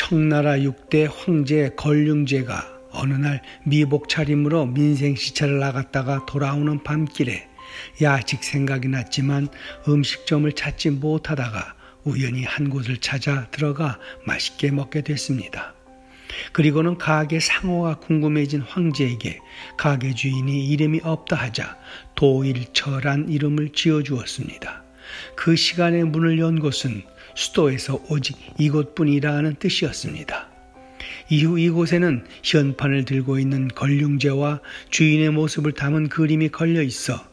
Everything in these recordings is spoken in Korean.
청나라 6대 황제 걸륭제가 어느 날 미복 차림으로 민생시찰을 나갔다가 돌아오는 밤길에 야식 생각이 났지만 음식점을 찾지 못하다가 우연히 한 곳을 찾아 들어가 맛있게 먹게 됐습니다. 그리고는 가게 상호가 궁금해진 황제에게 가게 주인이 이름이 없다 하자 도일처란 이름을 지어주었습니다. 그 시간에 문을 연 곳은 수도에서 오직 이곳뿐이라는 뜻이었습니다. 이후 이곳에는 현판을 들고 있는 걸륭제와 주인의 모습을 담은 그림이 걸려 있어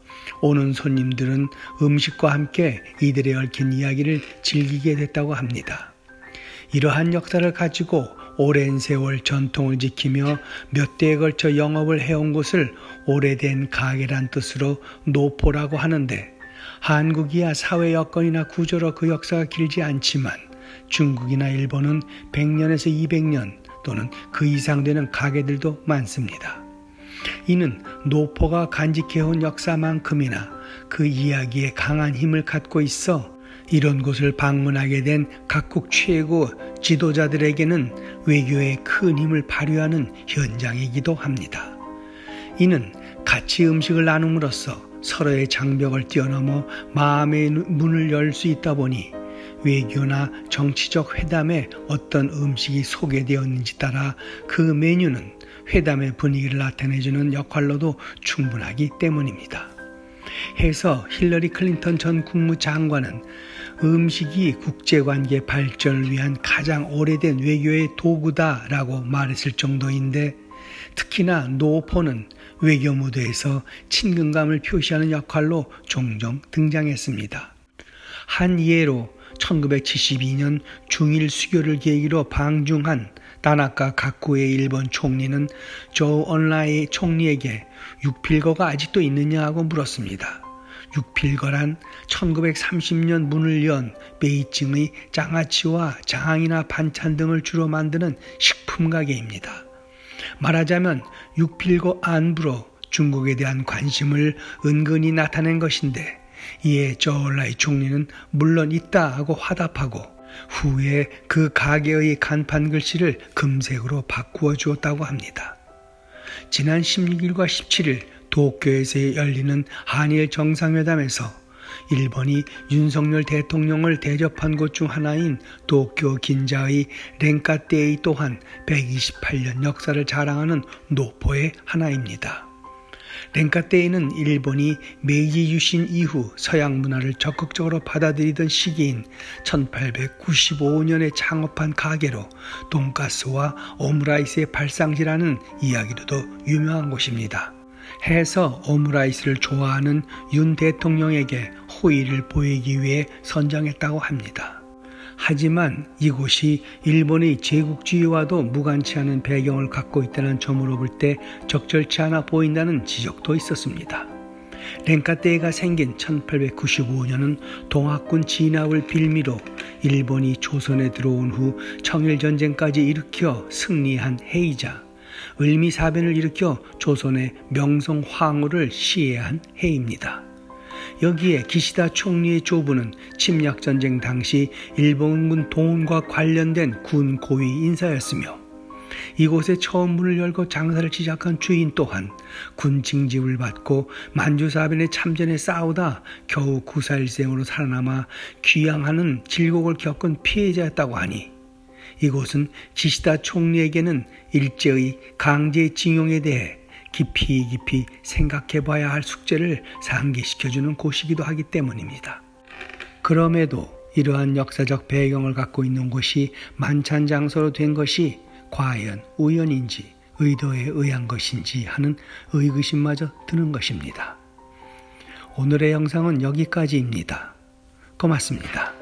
오는 손님들은 음식과 함께 이들의 얽힌 이야기를 즐기게 됐다고 합니다. 이러한 역사를 가지고 오랜 세월 전통을 지키며 몇 대에 걸쳐 영업을 해온 곳을 오래된 가게란 뜻으로 노포라고 하는데, 한국이야 사회 여건이나 구조로 그 역사가 길지 않지만 중국이나 일본은 100년에서 200년 또는 그 이상 되는 가게들도 많습니다. 이는 노포가 간직해온 역사만큼이나 그 이야기에 강한 힘을 갖고 있어 이런 곳을 방문하게 된 각국 최고 지도자들에게는 외교에 큰 힘을 발휘하는 현장이기도 합니다. 이는 같이 음식을 나눔으로써 서로의 장벽을 뛰어넘어 마음의 문을 열 수 있다 보니 외교나 정치적 회담에 어떤 음식이 소개되었는지 따라 그 메뉴는 회담의 분위기를 나타내주는 역할로도 충분하기 때문입니다. 해서 힐러리 클린턴 전 국무장관은 음식이 국제관계 발전을 위한 가장 오래된 외교의 도구다라고 말했을 정도인데, 특히나 노포는 외교 무대에서 친근감을 표시하는 역할로 종종 등장했습니다. 한 예로 1972년 중일 수교를 계기로 방중한 다나카 가쿠의 일본 총리는 조우 언라이 총리에게 육필거가 아직도 있느냐 하고 물었습니다. 육필거란 1930년 문을 연 베이징의 장아찌와 장이나 반찬 등을 주로 만드는 식품 가게입니다. 말하자면 육필거 안부로 중국에 대한 관심을 은근히 나타낸 것인데, 이에 조우 언라이 총리는 물론 있다 하고 화답하고 후에 그 가게의 간판 글씨를 금색으로 바꾸어 주었다고 합니다. 지난 16일과 17일 도쿄에서 열리는 한일 정상회담에서 일본이 윤석열 대통령을 대접한 곳 중 하나인 도쿄 긴자의 렌카테이 또한 128년 역사를 자랑하는 노포의 하나입니다. 렌카테이는 일본이 메이지 유신 이후 서양 문화를 적극적으로 받아들이던 시기인 1895년에 창업한 가게로 돈가스와 오므라이스의 발상지라는 이야기로도 유명한 곳입니다. 해서 오므라이스를 좋아하는 윤 대통령에게 호의를 보이기 위해 선정했다고 합니다. 하지만 이곳이 일본의 제국주의와도 무관치 않은 배경을 갖고 있다는 점으로 볼 때 적절치 않아 보인다는 지적도 있었습니다. 렌카테이가 생긴 1895년은 동학군 진압을 빌미로 일본이 조선에 들어온 후 청일전쟁까지 일으켜 승리한 해이자 을미사변을 일으켜 조선의 명성황후를 시해한 해입니다. 여기에 기시다 총리의 조부는 침략전쟁 당시 일본군 동원과 관련된 군 고위 인사였으며, 이곳에 처음 문을 열고 장사를 시작한 주인 또한 군 징집을 받고 만주사변에 참전해 싸우다 겨우 구사일생으로 살아남아 귀양하는 질곡을 겪은 피해자였다고 하니, 이곳은 기시다 총리에게는 일제의 강제징용에 대해 깊이 생각해봐야 할 숙제를 상기시켜주는 곳이기도 하기 때문입니다. 그럼에도 이러한 역사적 배경을 갖고 있는 곳이 만찬장소로 된 것이 과연 우연인지 의도에 의한 것인지 하는 의구심마저 드는 것입니다. 오늘의 영상은 여기까지입니다. 고맙습니다.